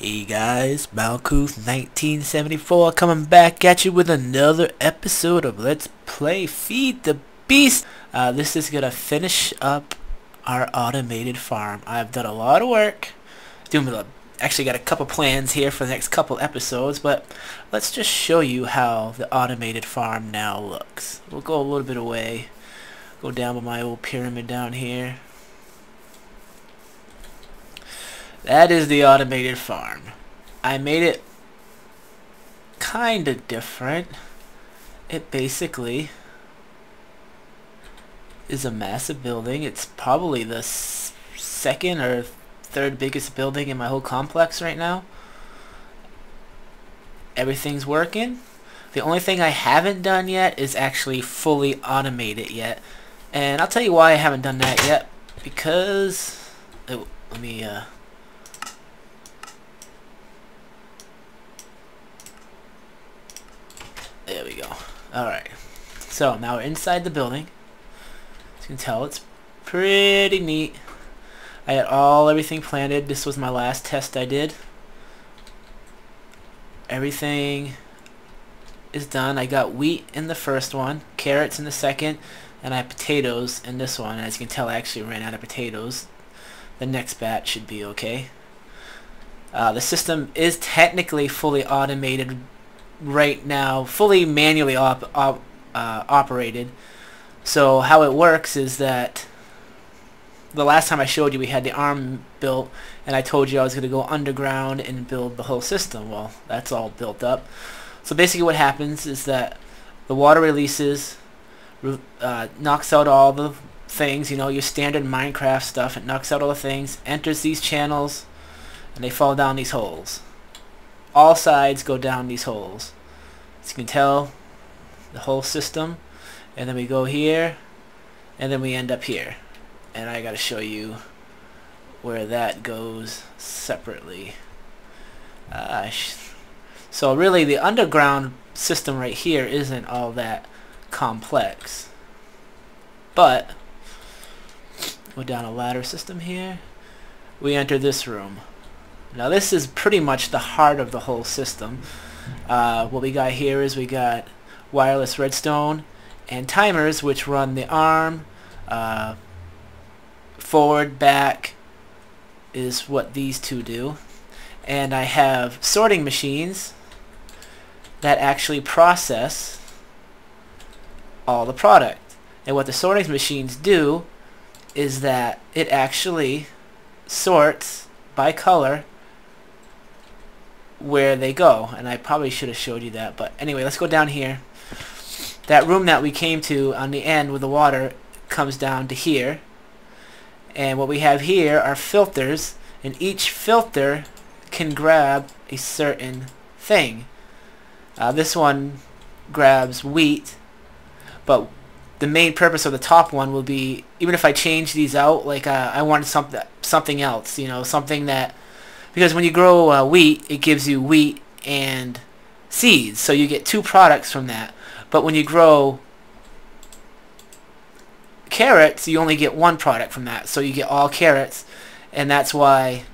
Hey guys, Malkuth 1974 coming back at you with another episode of Let's Play Feed the Beast. This is going to finish up our automated farm. I've done a lot of work. Actually got a couple plans here for the next couple episodes, but let's just show you how the automated farm now looks. We'll go a little bit away. Go down by my old pyramid down here. That is the automated farm. I made it kind of different. It basically is a massive building. It's probably the second or third biggest building in my whole complex right now. Everything's working. The only thing I haven't done yet is actually fully automate it yet. And I'll tell you why I haven't done that yet. Because... oh, let me... there we go. Alright. So, now we're inside the building. As you can tell, it's pretty neat. I had everything planted. This was my last test I did. Everything is done. I got wheat in the first one, carrots in the second, and I have potatoes in this one. As you can tell, I actually ran out of potatoes. The next batch should be okay. The system is technically fully automated right now, fully manually operated. So how it works is that the last time I showed you we had the arm built, and I told you I was going to go underground and build the whole system. Well, that's all built up. So basically what happens is that the water releases, knocks out all the things, you know, your standard Minecraft stuff. It knocks out all the things, enters these channels, and they fall down these holes. All sides go down these holes. As you can tell, the whole system. And then we go here, and then we end up here. And I gotta show you where that goes separately. So really the underground system right here isn't all that complex. But, go down a ladder system here. We enter this room. Now this is pretty much the heart of the whole system. What we got here is we got wireless redstone and timers which run the arm. Forward, back is what these two do. And I have sorting machines that actually process all the product. And what the sorting machines do is that it actually sorts by color where they go. And I probably should have showed you that, but anyway, let's go down here. That room that we came to on the end with the water comes down to here. And what we have here are filters, and each filter can grab a certain thing. This one grabs wheat, but the main purpose of the top one will be, even if I change these out, like I wanted something else, you know, something that, because when you grow wheat, it gives you wheat and seeds, so you get two products from that. But when you grow carrots, you only get one product from that, so you get all carrots. And that's why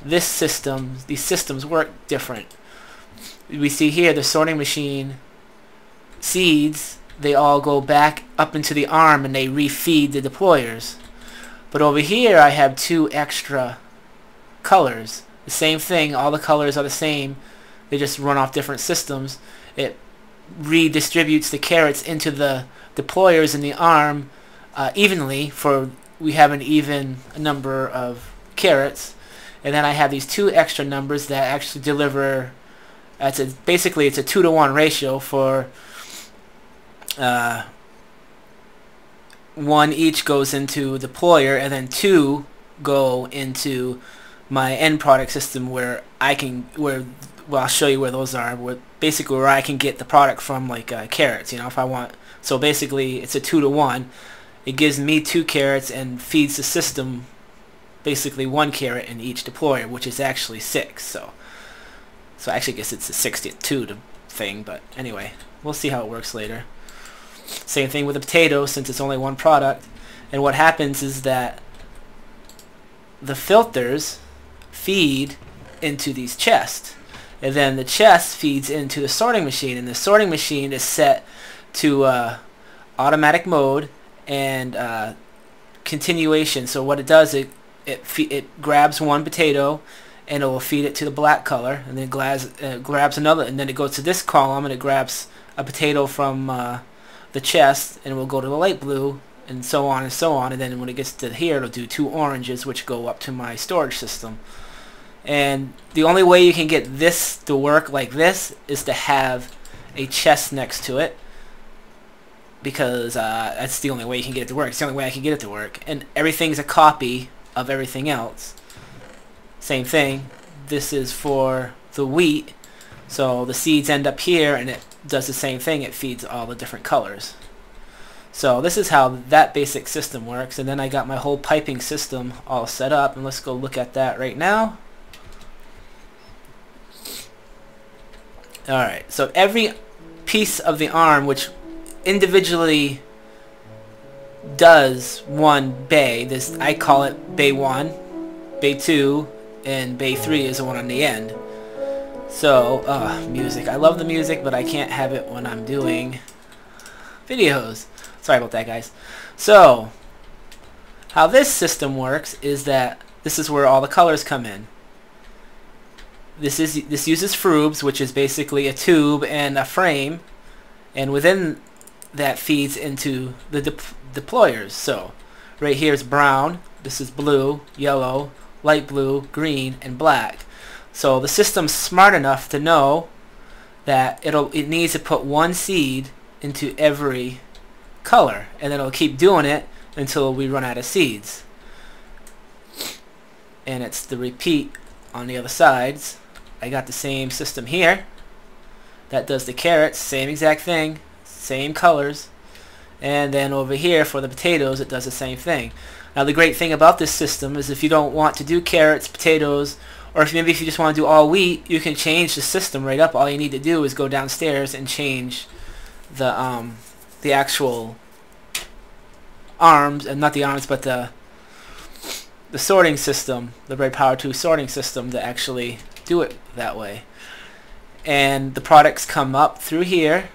these systems work different. We see here the sorting machine seeds, they all go back up into the arm and they refeed the deployers. But over here I have two extra colors. The same thing, all the colors are the same, they just run off different systems. It redistributes the carrots into the deployers in the arm evenly, for we have an even number of carrots. And then I have these two extra numbers that actually deliver, basically it's a 2-to-1 ratio for one each goes into deployer, and then two go into my end product system where well, I'll show you where those are, basically where I can get the product from, like carrots, you know, if I want. So basically it's a 2-to-1. It gives me 2 carrots and feeds the system basically 1 carrot in each deployer, which is actually 6. So I actually guess it's a 62 thing, but anyway, we'll see how it works later. Same thing with the potato, since it's only one product. And what happens is that the filters feed into these chests. And then the chest feeds into the sorting machine, and the sorting machine is set to automatic mode and continuation. So what it does, it grabs one potato and it will feed it to the black color, and then grabs another, and then it goes to this column and it grabs a potato from the chest and it will go to the light blue, and so on and so on. And then when it gets to here, it'll do 2 oranges, which go up to my storage system. And the only way you can get this to work like this is to have a chest next to it, because that's the only way you can get it to work. It's the only way I can get it to work. And everything's a copy of everything else. Same thing. This is for the wheat. So the seeds end up here, and it does the same thing. It feeds all the different colors. So this is how that basic system works. And then I got my whole piping system all set up, and let's go look at that right now. Alright, so every piece of the arm, which individually does one bay, this, I call it bay 1, bay 2, and bay 3 is the one on the end. So, music. I love the music, but I can't have it when I'm doing videos. Sorry about that, guys. So, how this system works is that this is where all the colors come in. This uses frubes, which is basically a tube and a frame, and within that feeds into the deployers. So right here is brown, this is blue, yellow, light blue, green, and black. So the system's smart enough to know that it needs to put one seed into every color, and then it'll keep doing it until we run out of seeds. And it's the repeat on the other sides. I got the same system here. That does the carrots, same exact thing, same colors. And then over here for the potatoes, it does the same thing. Now the great thing about this system is if you don't want to do carrots, potatoes, or maybe if you just want to do all wheat, you can change the system right up. All you need to do is go downstairs and change the actual arms, and not the arms, but the sorting system, the Red Power 2 sorting system, to actually do it that way. And the products come up through here,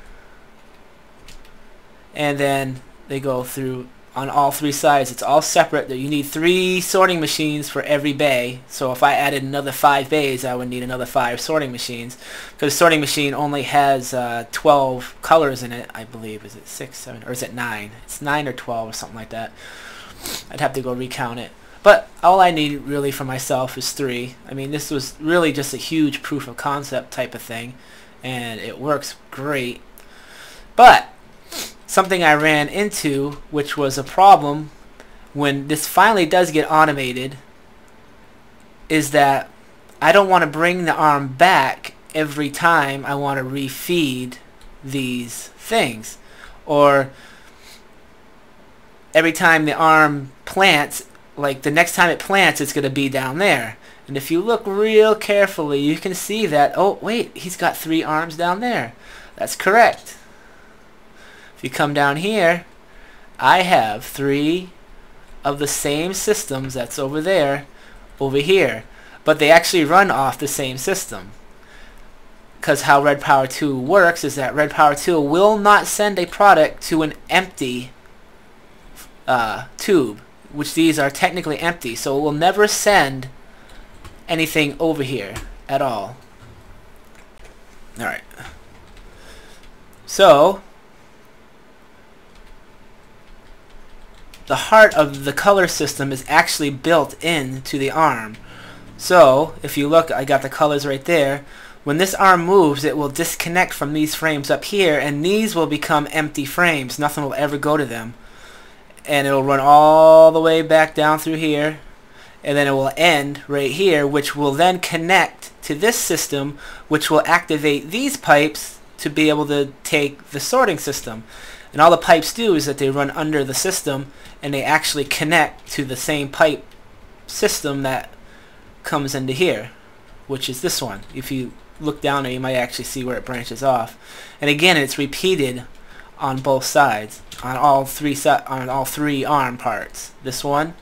and then they go through on all 3 sides. It's all separate. You need 3 sorting machines for every bay. So if I added another 5 bays, I would need another 5 sorting machines, because the sorting machine only has 12 colors in it, I believe. Is it 6, 7, or is it 9? It's 9 or 12 or something like that. I'd have to go recount it. But all I need really for myself is 3. I mean, this was really just a huge proof of concept type of thing, and it works great. But something I ran into, which was a problem when this finally does get automated, is that I don't want to bring the arm back every time I want to refeed these things, or every time the arm plants. Like the next time it plants, it's going to be down there. And if you look real carefully, you can see that, oh wait, he's got 3 arms down there. That's correct. If you come down here, I have 3 of the same systems that's over there, over here. But they actually run off the same system. Because how Red Power 2 works is that Red Power 2 will not send a product to an empty tube, which these are technically empty, so it will never send anything over here at all. Alright. So the heart of the color system is actually built into the arm. So if you look, I got the colors right there. When this arm moves, it will disconnect from these frames up here, and these will become empty frames. Nothing will ever go to them. And it'll run all the way back down through here, and then it will end right here, which will then connect to this system, which will activate these pipes to be able to take the sorting system. And all the pipes do is that they run under the system, and they actually connect to the same pipe system that comes into here, which is this one. If you look down there, you might actually see where it branches off. And again, it's repeated on both sides, on all three arm parts. This one,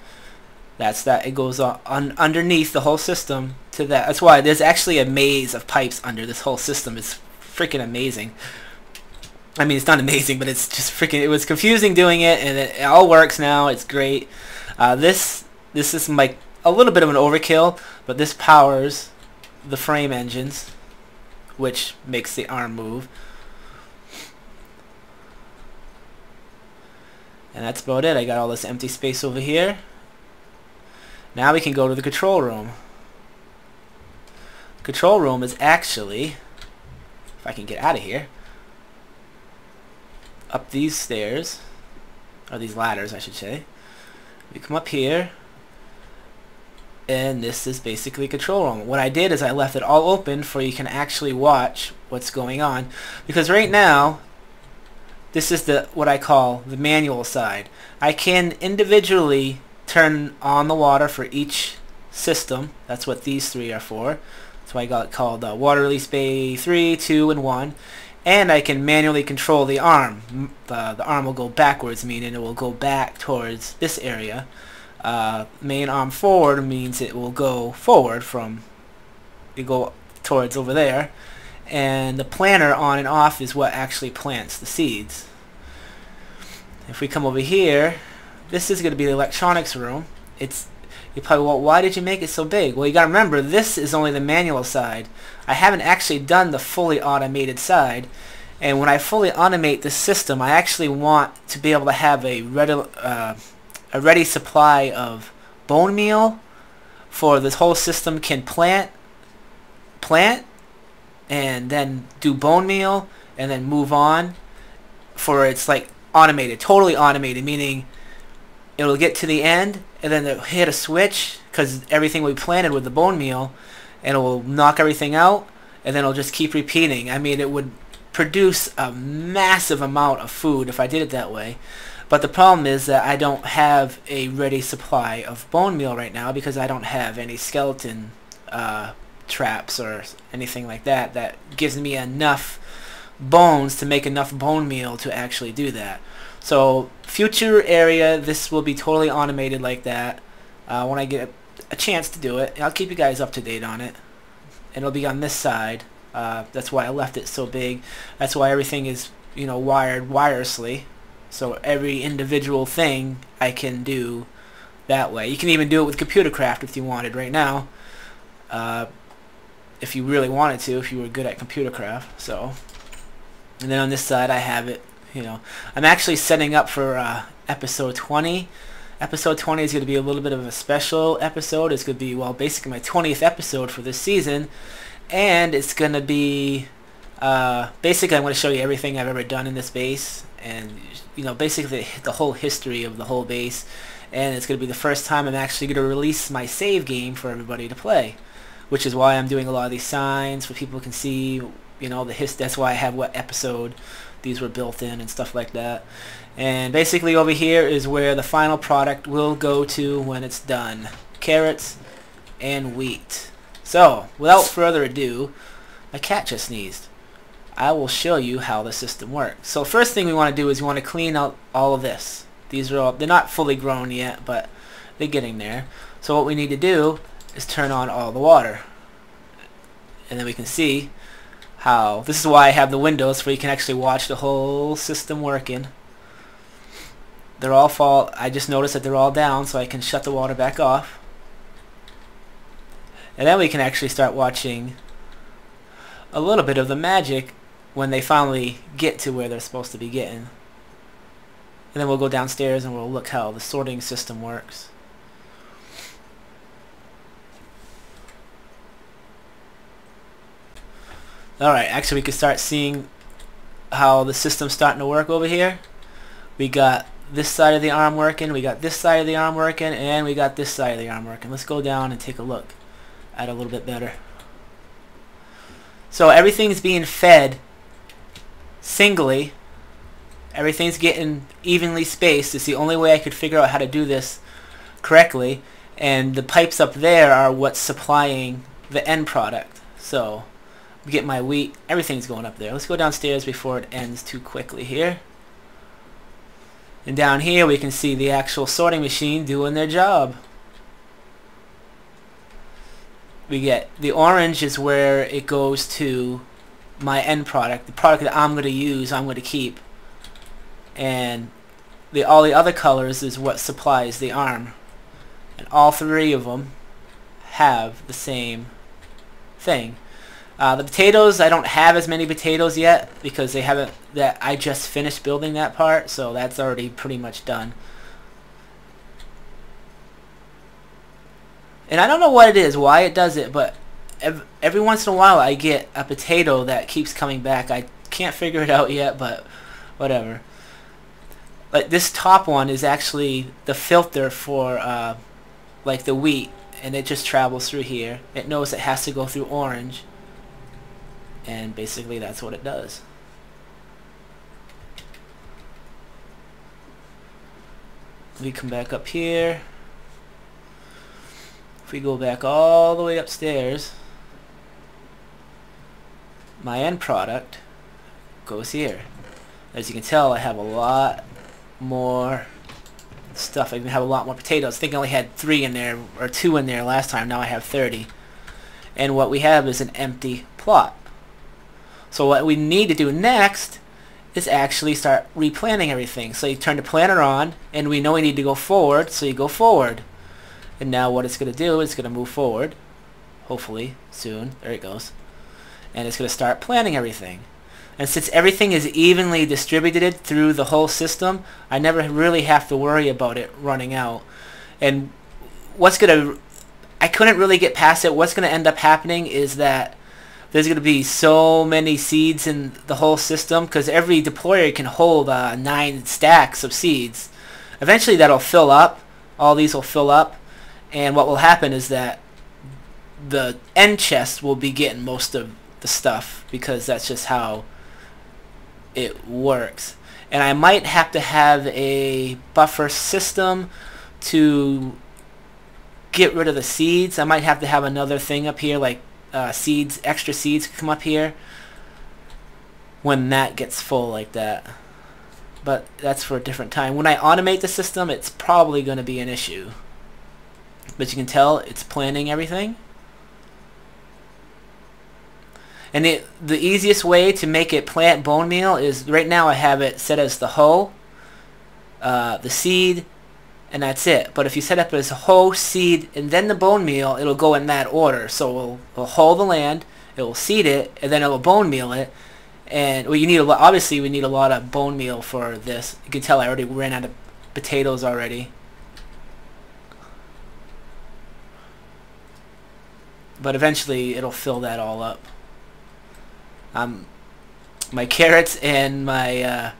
That's that. It goes on underneath the whole system to that. That's why there's actually a maze of pipes under this whole system. It's freaking amazing. I mean, it's not amazing, but it's just freaking. It was confusing doing it, and it all works now. It's great. This is like a little bit of an overkill, but this powers the frame engines, which makes the arm move. And that's about it. I got all this empty space over here. Now we can go to the control room. Control room is actually, if I can get out of here, up these stairs, or these ladders I should say. We come up here, and this is basically control room. What I did is I left it all open for you can actually watch what's going on, because right now this is the what I call the manual side. I can individually turn on the water for each system. That's what these three are for. That's why I got it called water release bay 3, 2, and 1. And I can manually control the arm. The arm will go backwards, meaning it will go back towards this area. Main arm forward means it will go forward from, you go towards over there. And the planter on and off is what actually plants the seeds. If we come over here, this is going to be the electronics room. You probably, well, why did you make it so big? Well, you got to remember, this is only the manual side. I haven't actually done the fully automated side. And when I fully automate this system, I actually want to be able to have a ready supply of bone meal for this whole system can plant, and then do bone meal, and then move on. For it's like automated, totally automated, meaning it'll get to the end, and then it'll hit a switch, because everything we planted with the bone meal, and it will knock everything out, and then it'll just keep repeating. I mean, it would produce a massive amount of food if I did it that way. But the problem is that I don't have a ready supply of bone meal right now, because I don't have any skeleton traps or anything like that that gives me enough bones to make enough bone meal to actually do that. So future area, this will be totally automated like that. When I get a chance to do it, I'll keep you guys up to date on it. And it'll be on this side. That's why I left it so big. That's why everything is, you know, wired wirelessly. So every individual thing I can do that way. You can even do it with computer craft if you wanted right now. If you really wanted to, if you were good at computer craft. So, and then on this side I have it, you know. I'm actually setting up for episode 20. Episode 20 is going to be a little bit of a special episode. It's going to be, well, basically my 20th episode for this season. And it's going to be, basically I'm going to show you everything I've ever done in this base. And, you know, basically the whole history of the whole base. And it's going to be the first time I'm actually going to release my save game for everybody to play. Which is why I'm doing a lot of these signs so people can see, you know, the that's why I have what episode these were built in and stuff like that. And basically over here is where the final product will go to when it's done. Carrots and wheat. So, without further ado, my cat just sneezed. I will show you how the system works. So first thing we want to do is we want to clean out all of this. These are all, they're not fully grown yet, but they're getting there. So what we need to do is turn on all the water. And then we can see how, this is why I have the windows where you can actually watch the whole system working. They're all I just noticed that they're all down, so I can shut the water back off. And then we can actually start watching a little bit of the magic when they finally get to where they're supposed to be getting. And then we'll go downstairs and we'll look how the sorting system works. Alright, actually we can start seeing how the system's starting to work over here. We got this side of the arm working, we got this side of the arm working, and we got this side of the arm working. Let's go down and take a look at it a little bit better. So everything's being fed singly. Everything's getting evenly spaced. It's the only way I could figure out how to do this correctly. And the pipes up there are what's supplying the end product. So get my wheat, everything's going up there. Let's go downstairs before it ends too quickly here. And down here we can see the actual sorting machine doing their job. we get the orange is where it goes to my end product, the product that I'm going to use, I'm going to keep, and all the other colors is what supplies the arm, and all three of them have the same thing. The potatoes, I don't have as many potatoes yet because they haven't. That I just finished building that part, so that's already pretty much done. And I don't know what it is, why it does it, but every once in a while I get a potato that keeps coming back. I can't figure it out yet, but whatever. Like this top one is actually the filter for like the wheat, and it just travels through here. It knows it has to go through orange, and basically that's what it does. We come back up here. If we go back all the way upstairs, my end product goes here. As you can tell, I have a lot more stuff. I even have a lot more potatoes. I think I only had 3 in there, or 2 in there last time. Now I have 30. And what we have is an empty plot. So what we need to do next is actually start replanting everything. So you turn the planter on, and we know we need to go forward, so you go forward. And now what it's going to do is it's going to move forward, hopefully soon. There it goes. And it's going to start planting everything. And since everything is evenly distributed through the whole system, I never really have to worry about it running out. And I couldn't really get past it. What's going to end up happening is that there's going to be so many seeds in the whole system, because every deployer can hold 9 stacks of seeds. Eventually that'll fill up. All these will fill up. And what will happen is that the end chest will be getting most of the stuff, because that's just how it works. And I might have to have a buffer system to get rid of the seeds. I might have to have another thing up here, like seeds, extra seeds come up here when that gets full like that. But that's for a different time. When I automate the system, it's probably going to be an issue. But you can tell it's planning everything. And the easiest way to make it plant bone meal is, right now I have it set as the hoe, the seed, and that's it. But if you set up as hoe, seed, and then the bone meal, it'll go in that order. So it'll hoe the land, it will seed it, and then it will bone meal it. And well, you need obviously we need a lot of bone meal for this. You can tell I already ran out of potatoes already. But eventually it'll fill that all up. My carrots and my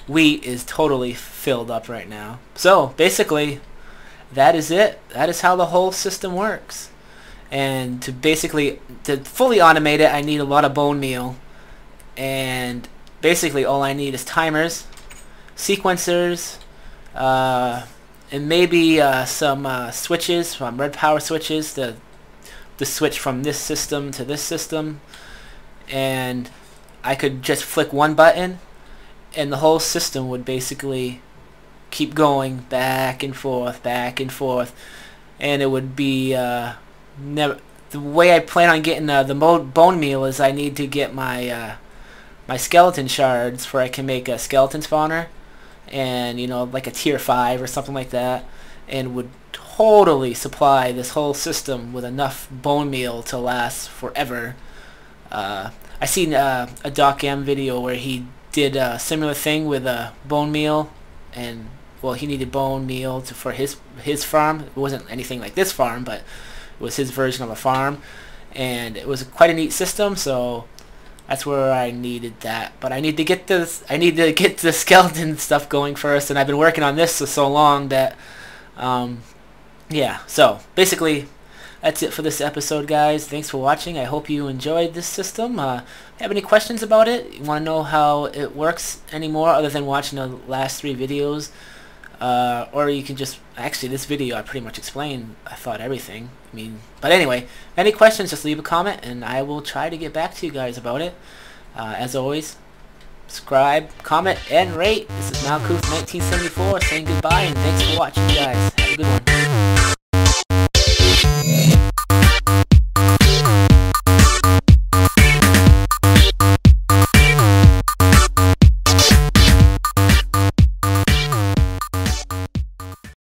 wheat is totally filled up right now. So basically that is it. That is how the whole system works. And to fully automate it, I need a lot of bone meal. And basically all I need is timers, sequencers, and maybe some switches, some red power switches to switch from this system to this system. And I could just flick one button and the whole system would basically keep going back and forth, and it would be never. The way I plan on getting the bone meal is I need to get my my skeleton shards, where I can make a skeleton spawner, and like a tier 5 or something like that, and would totally supply this whole system with enough bone meal to last forever. I seen a Doc M video where he did a similar thing with bone meal, and well, he needed bone meal for his farm. It wasn't anything like this farm, but it was his version of a farm, and it was quite a neat system. So that's where I needed that. But I need to get this. I need to get the skeleton stuff going first, and I've been working on this for so long that yeah. So basically, that's it for this episode, guys. Thanks for watching. I hope you enjoyed this system. Have any questions about it? You want to know how it works anymore other than watching the last 3 videos? Or you can just... Actually, this video I pretty much explained, I thought, everything. But anyway, any questions, just leave a comment, and I will try to get back to you guys about it. As always, subscribe, comment, and rate. This is Malkuth 1974 saying goodbye, and thanks for watching, guys. Have a good one.